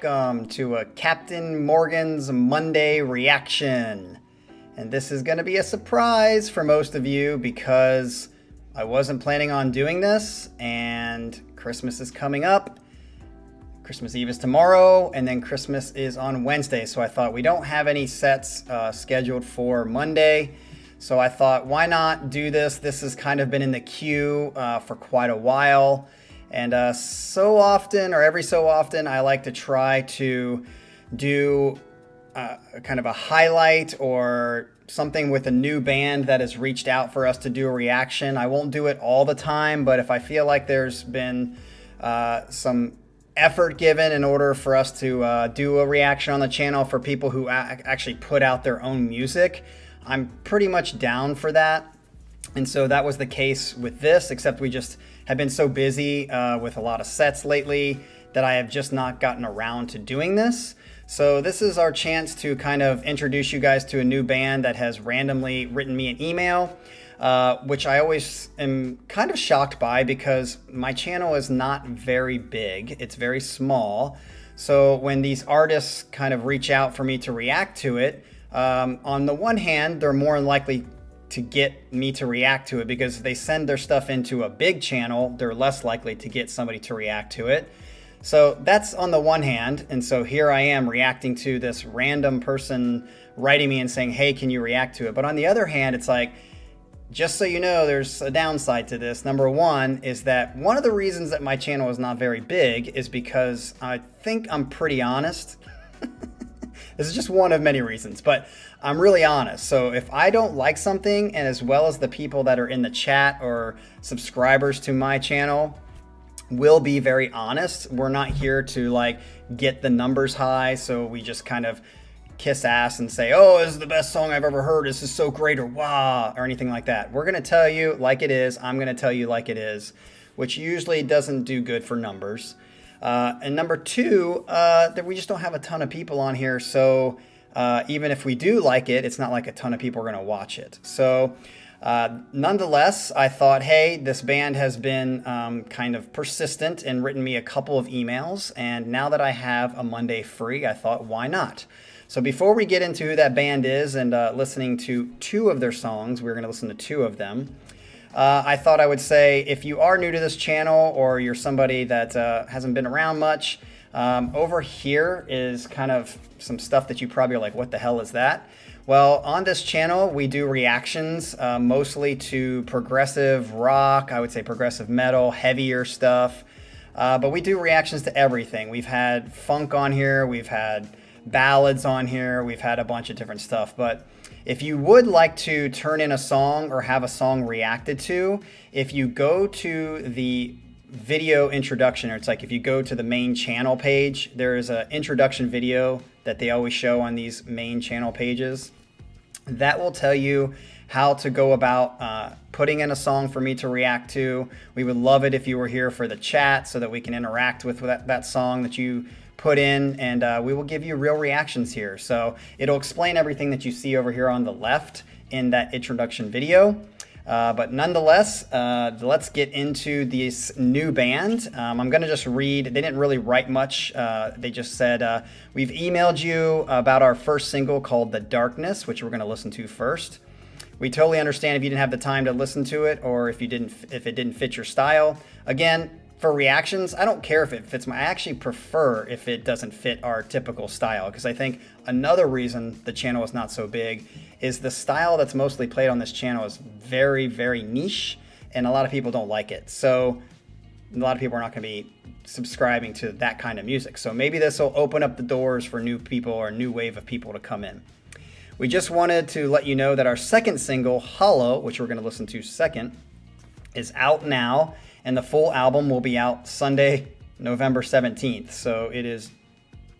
welcome to a Captain Morgan's Monday reaction. And this is going to be a surprise for most of you because I wasn't planning on doing this, and Christmas is coming up. Christmas Eve is tomorrow, and then Christmas is on Wednesday. So I thought we don't have any sets scheduled for Monday. So I thought, why not do this? This has kind of been in the queue for quite a while. And so often, or every so often, I like to try to do kind of a highlight or something with a new band that has reached out for us to do a reaction. I won't do it all the time, but if I feel like there's been some effort given in order for us to do a reaction on the channel for people who actually put out their own music, I'm pretty much down for that. And so that was the case with this, except we just have been so busy with a lot of sets lately that I have just not gotten around to doing this. So this is our chance to kind of introduce you guys to a new band that has randomly written me an email, which I always am kind of shocked by because my channel is not very big. It's very small. So when these artists kind of reach out for me to react to it, on the one hand, they're more than likely to get me to react to it because if they send their stuff into a big channel, they're less likely to get somebody to react to it. So that's on the one hand. And so here I am reacting to this random person writing me and saying, hey, can you react to it? But on the other hand, it's like, just so you know, there's a downside to this. Number one is that one of the reasons that my channel is not very big is because I think I'm pretty honest. This is just one of many reasons, but I'm really honest. So if I don't like something, and as well as the people that are in the chat or subscribers to my channel will be very honest. We're not here to like get the numbers high. So we just kind of kiss ass and say, oh, this is the best song I've ever heard. This is so great, or wow, or anything like that. We're going to tell you like it is. I'm going to tell you like it is, which usually doesn't do good for numbers. And number two, that we just don't have a ton of people on here. So even if we do like it, it's not like a ton of people are going to watch it. So nonetheless, I thought, hey, this band has been kind of persistent and written me a couple of emails. And now that I have a Monday free, I thought, why not? So before we get into who that band is and listening to two of their songs, we're going to listen to two of them. I thought I would say, if you are new to this channel or you're somebody that hasn't been around much, over here is kind of some stuff that you probably are like, what the hell is that? Well, on this channel, we do reactions mostly to progressive rock, I would say progressive metal, heavier stuff. But we do reactions to everything. We've had funk on here, we've had ballads on here, we've had a bunch of different stuff. But if you would like to turn in a song or have a song reacted to, if you go to the video introduction, or it's like if you go to the main channel page, there is an introduction video that they always show on these main channel pages. That will tell you how to go about putting in a song for me to react to. We would love it if you were here for the chat so that we can interact with that song that you put in, and we will give you real reactions here. So it'll explain everything that you see over here on the left in that introduction video. But nonetheless, let's get into this new band. I'm going to just read. They didn't really write much. They just said, we've emailed you about our first single called The Darkness, which we're going to listen to first. We totally understand if you didn't have the time to listen to it or if it didn't fit your style. Again, for reactions, I don't care if it fits I actually prefer if it doesn't fit our typical style, because I think another reason the channel is not so big is the style that's mostly played on this channel is very, very niche, and a lot of people don't like it. So a lot of people are not going to be subscribing to that kind of music. So maybe this will open up the doors for new people or a new wave of people to come in. We just wanted to let you know that our second single, Hollow, which we're going to listen to second, is out now. And the full album will be out Sunday, November 17th. So it is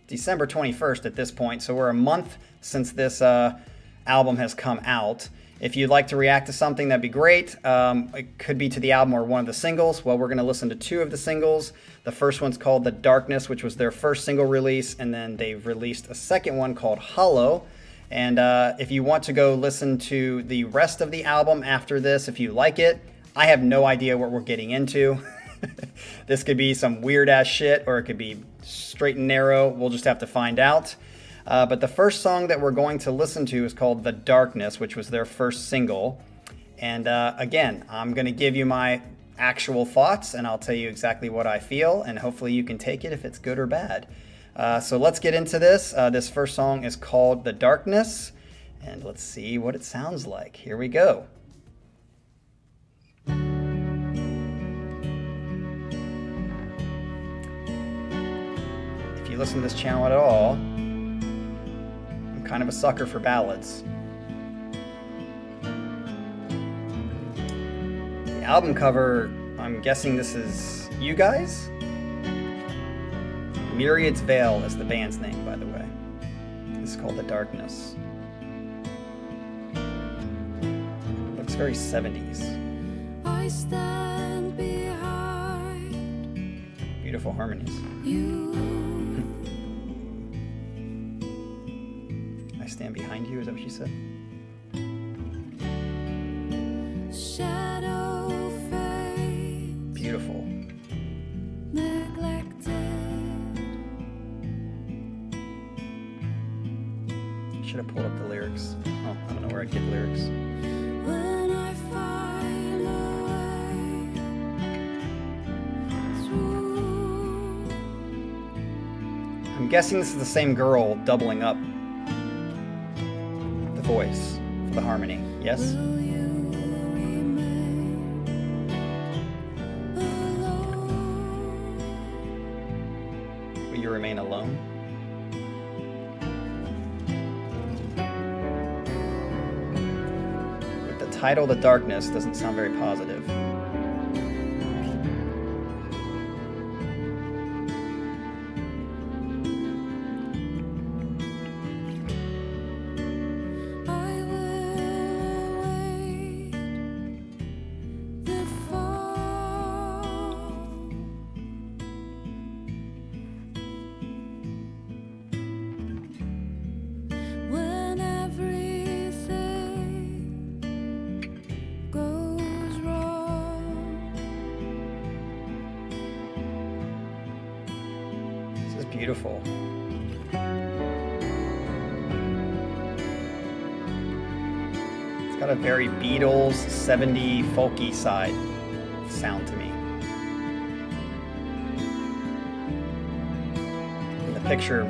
December 21st at this point. So we're a month since this album has come out. If you'd like to react to something, that'd be great. It could be to the album or one of the singles. Well, we're going to listen to two of the singles. The first one's called The Darkness, which was their first single release. And then they've released a second one called Hollow. And if you want to go listen to the rest of the album after this, if you like it, I have no idea what we're getting into. This could be some weird ass shit, or it could be straight and narrow. We'll just have to find out. But the first song that we're going to listen to is called The Darkness, which was their first single. And again, I'm going to give you my actual thoughts, and I'll tell you exactly what I feel, and hopefully you can take it if it's good or bad. So let's get into this. This first song is called The Darkness, and let's see what it sounds like. Here we go. If you listen to this channel at all, I'm kind of a sucker for ballads. The album cover, I'm guessing this is you guys? Myriad's Veil is the band's name, by the way. This is called The Darkness. Looks very 70s. I stand behind. Beautiful harmonies. You. I stand behind you, is that what she said? Shadow fades. Beautiful. Should have pulled up the lyrics. Oh, I don't know where I'd get lyrics. When I find a way through. I'm guessing this is the same girl doubling up the voice for the harmony. Yes? Will you remain alone? Title The Darkness doesn't sound very positive. I will await the fall. When everything goes wrong. This is beautiful. It's got a very Beatles 70 folky side sound to me. And the picture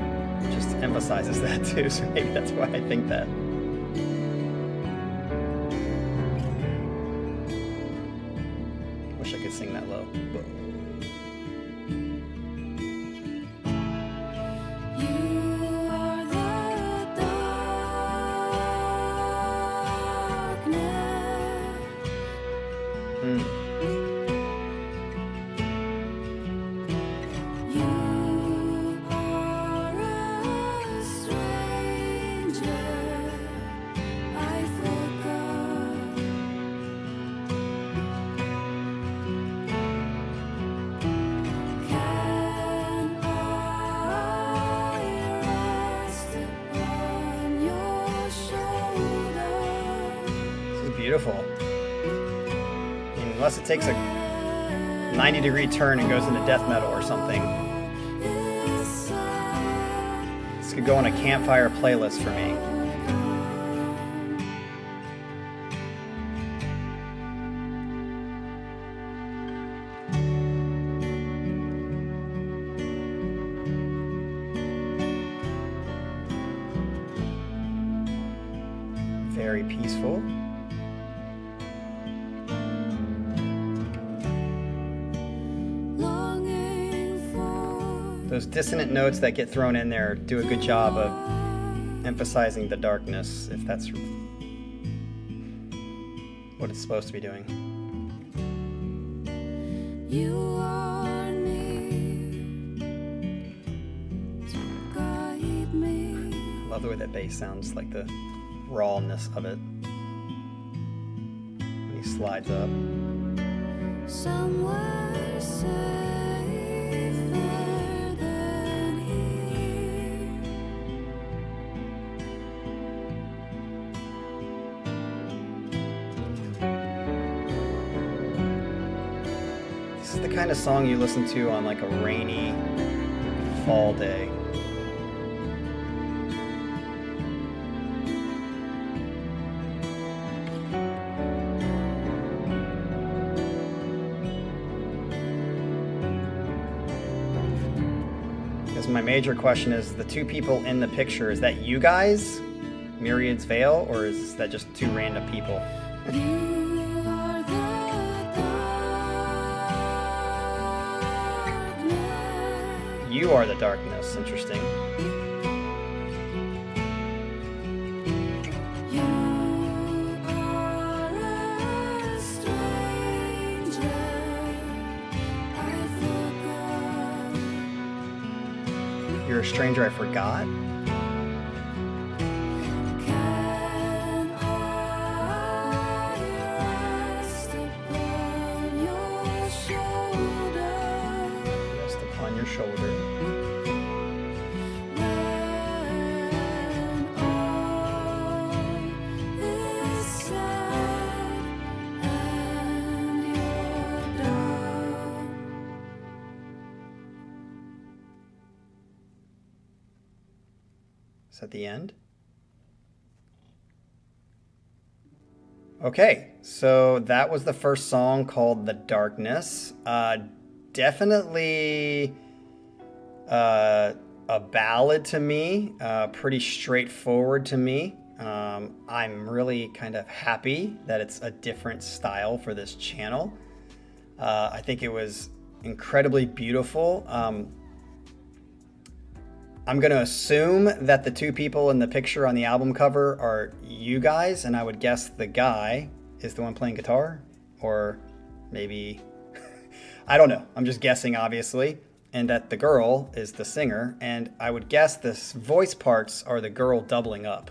just emphasizes that too, so maybe that's why I think that. Wish I could sing that low. You are the darkness. You are a stranger. I forgot. Can I rest upon your shoulder? This is beautiful. Unless it takes a 90-degree turn and goes into death metal or something. This could go on a campfire playlist for me. Very peaceful. Those dissonant notes that get thrown in there do a good job of emphasizing the darkness, if that's what it's supposed to be doing. You are near to guide me. I love the way that bass sounds, like the rawness of it when he slides up. Somewhere safer than here. This is the kind of song you listen to on like a rainy fall day. Because my major question is, the two people in the picture, is that you guys, Myriad's Veil, or is that just two random people? You are the darkness. Interesting. You're a stranger I forgot? Rest upon your shoulder. Is that the end? Okay, so that was the first song, called The Darkness. Definitely a ballad to me, pretty straightforward to me. I'm really kind of happy that it's a different style for this channel. I think it was incredibly beautiful. I'm going to assume that the two people in the picture on the album cover are you guys, and I would guess the guy is the one playing guitar, or maybe, I don't know. I'm just guessing, obviously, and that the girl is the singer, and I would guess the voice parts are the girl doubling up,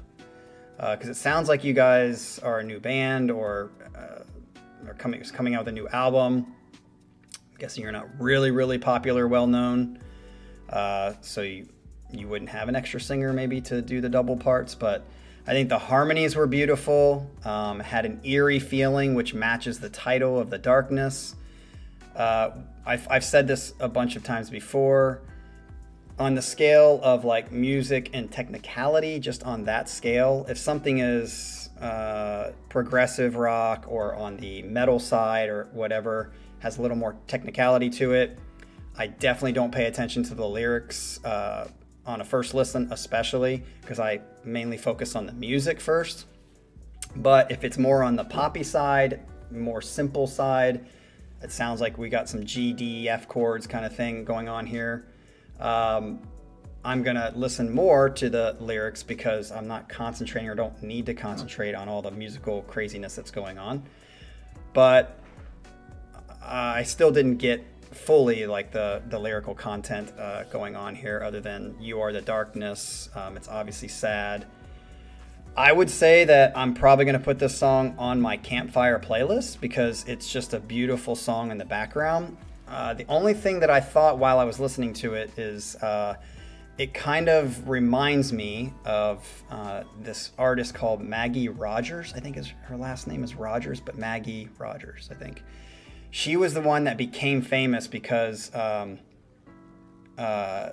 because it sounds like you guys are a new band, or are coming out with a new album. I'm guessing you're not really popular, well-known, so you wouldn't have an extra singer maybe to do the double parts, but I think the harmonies were beautiful, had an eerie feeling, which matches the title of The Darkness. I've said this a bunch of times before. On the scale of like music and technicality, just on that scale, if something is progressive rock or on the metal side or whatever, has a little more technicality to it, I definitely don't pay attention to the lyrics on a first listen, especially because I mainly focus on the music first. But if it's more on the poppy side, more simple side, it sounds like we got some G, D, F chords kind of thing going on here. I'm gonna listen more to the lyrics because I'm not concentrating, or don't need to concentrate on all the musical craziness that's going on. But I still didn't get fully like the lyrical content going on here, other than You Are the Darkness. It's obviously sad. I would say that I'm probably going to put this song on my campfire playlist because it's just a beautiful song in the background. The only thing that I thought while I was listening to it is it kind of reminds me of this artist called Maggie Rogers. I think her last name is Rogers, but Maggie Rogers, I think. She was the one that became famous because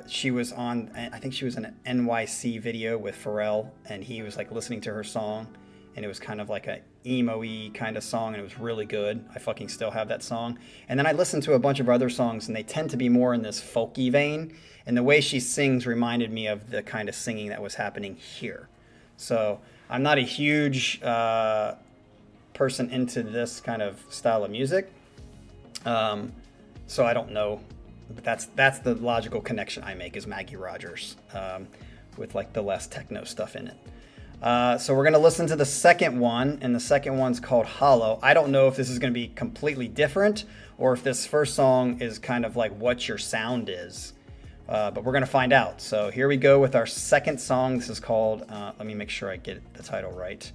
she was on, I think she was in an NYC video with Pharrell, and he was like listening to her song, and it was kind of like a emo-y kind of song, and it was really good. I fucking still have that song. And then I listened to a bunch of other songs, and they tend to be more in this folky vein, and the way she sings reminded me of the kind of singing that was happening here. So I'm not a huge person into this kind of style of music. So I don't know, but that's the logical connection I make, is Maggie Rogers, with like the less techno stuff in it. So we're going to listen to the second one, and the second one's called Hollow. I don't know if this is going to be completely different, or if this first song is kind of like what your sound is, but we're going to find out. So here we go with our second song. This is called, let me make sure I get the title right.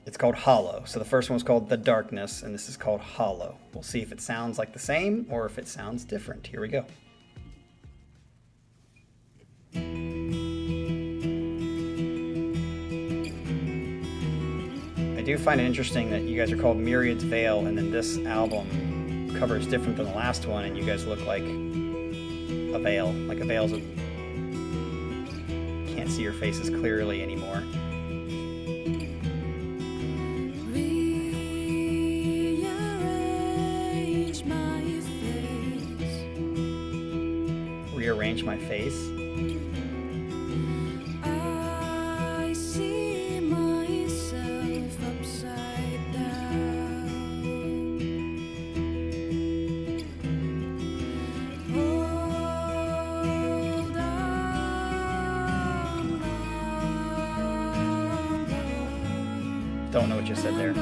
It's called Hollow. So the first one was called The Darkness, and this is called Hollow. We'll see if it sounds like the same or if it sounds different. Here we go. I do find it interesting that you guys are called Myriad's Veil, and then this album cover is different than the last one, and you guys look like a veil. Like a veil's can't see your faces clearly anymore. Rearrange my face. I see myself upside down. Hold on, Don't know what you said there.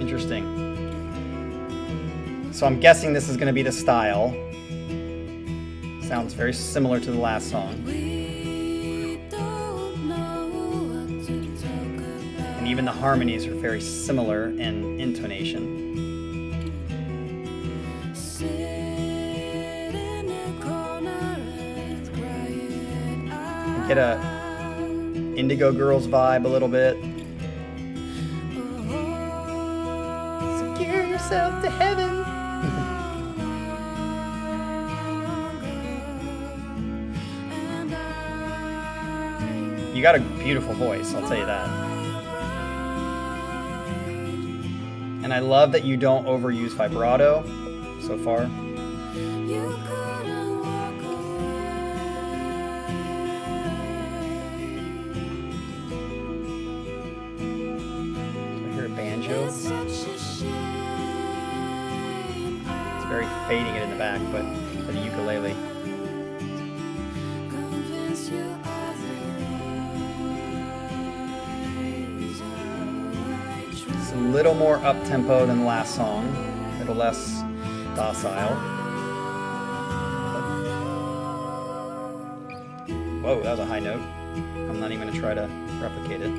Interesting. So I'm guessing this is going to be the style. Sounds very similar to the last song. And even the harmonies are very similar in intonation. Get a Indigo Girls vibe a little bit. Secure yourself to heaven. You got a beautiful voice, I'll tell you that. And I love that you don't overuse vibrato so far. It's very fading it in the back, but for the ukulele. It's a little more up-tempo than the last song, a little less docile. Whoa, that was a high note. I'm not even going to try to replicate it.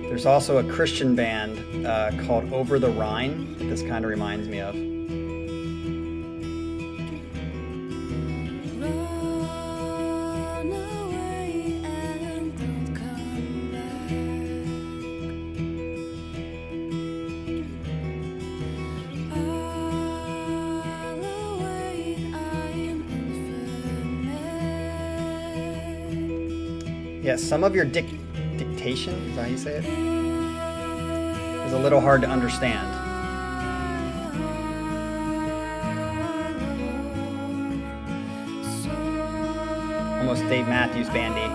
There's also a Christian band called Over the Rhine that this kind of reminds me of. Yeah, some of your dictation, is that how you say it? Is a little hard to understand. Almost Dave Matthews Bandy.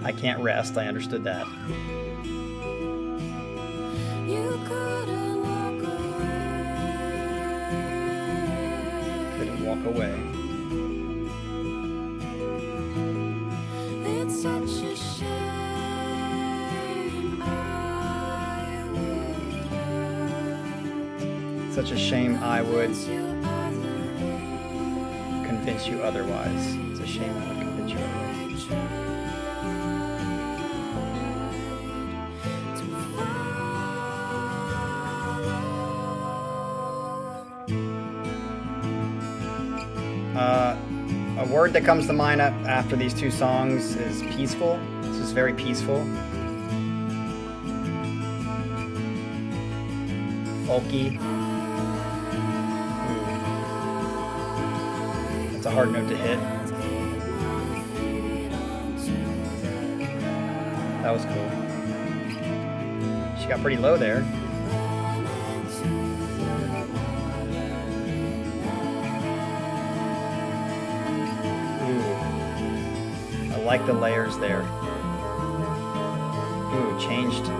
I can't rest, I understood that. Couldn't walk away. Such a shame Such a shame I would convince you otherwise. It's a shame I would convince you otherwise. A word that comes to mind after these two songs is peaceful. This is very peaceful. Folky. That's a hard note to hit. That was cool. She got pretty low there. I like the layers there. Ooh, changed.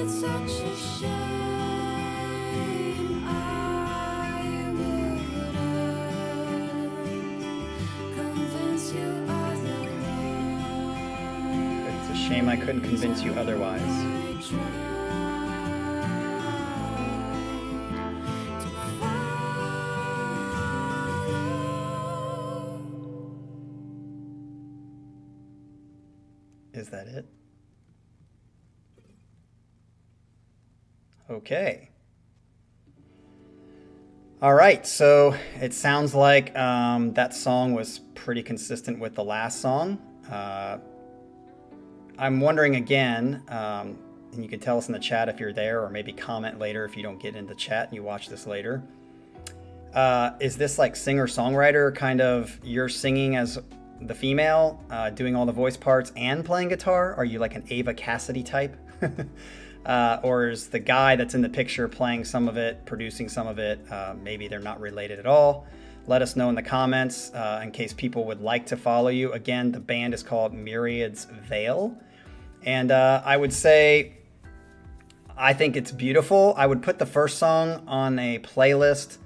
Such a shame I would Shame I couldn't convince you otherwise. I tried to follow. Is that it? Okay. All right, so it sounds like that song was pretty consistent with the last song. I'm wondering again, and you can tell us in the chat if you're there, or maybe comment later if you don't get into chat and you watch this later. Is this like singer-songwriter kind of, you're singing as the female, doing all the voice parts and playing guitar? Are you like an Ava Cassidy type? Or is the guy that's in the picture playing some of it, producing some of it? Maybe they're not related at all. Let us know in the comments in case people would like to follow you. Again, the band is called Myriad's Veil. And I would say, I think it's beautiful. I would put the first song on a playlist.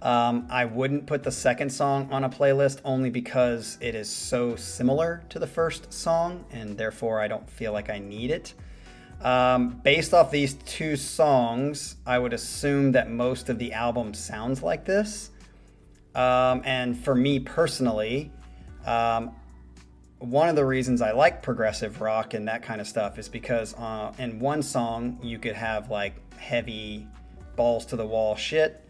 I wouldn't put the second song on a playlist only because it is so similar to the first song, and therefore I don't feel like I need it. Based off these two songs, I would assume that most of the album sounds like this. And for me personally, one of the reasons I like progressive rock and that kind of stuff is because in one song you could have like heavy balls to the wall shit,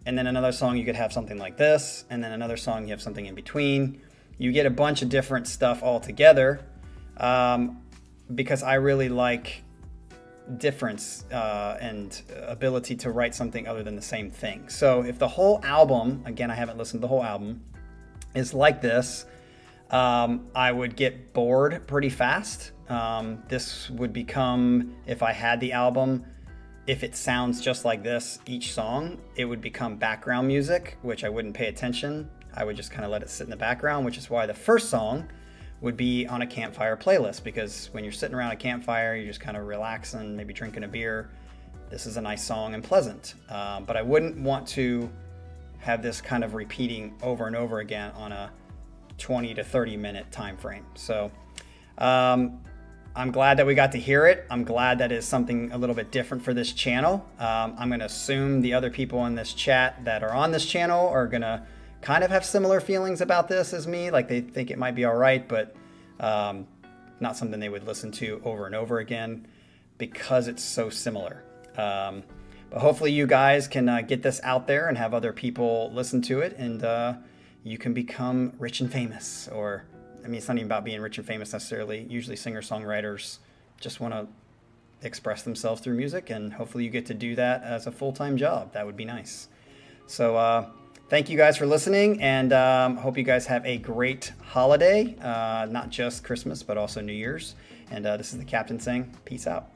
and then another song you could have something like this, and then another song you have something in between. You get a bunch of different stuff all together, because I really like difference and ability to write something other than the same thing. So if the whole album, again, I haven't listened to the whole album, is like this, I would get bored pretty fast. This would become, if I had the album, if it sounds just like this, each song, it would become background music, which I wouldn't pay attention. I would just kind of let it sit in the background, which is why the first song would be on a campfire playlist, because when you're sitting around a campfire, you're just kind of relaxing, maybe drinking a beer. This is a nice song and pleasant. But I wouldn't want to have this kind of repeating over and over again on a 20 to 30 minute time frame. So I'm glad that we got to hear it. I'm glad that is something a little bit different for this channel. I'm going to assume the other people in this chat that are on this channel are going to kind of have similar feelings about this as me, like they think it might be all right, but not something they would listen to over and over again because it's so similar. But hopefully you guys can get this out there and have other people listen to it, and you can become rich and famous. Or, I mean, it's not even about being rich and famous necessarily. Usually singer-songwriters just want to express themselves through music, and hopefully you get to do that as a full-time job. That would be nice. So thank you guys for listening, and hope you guys have a great holiday, not just Christmas, but also New Year's. And this is the Captain saying, peace out.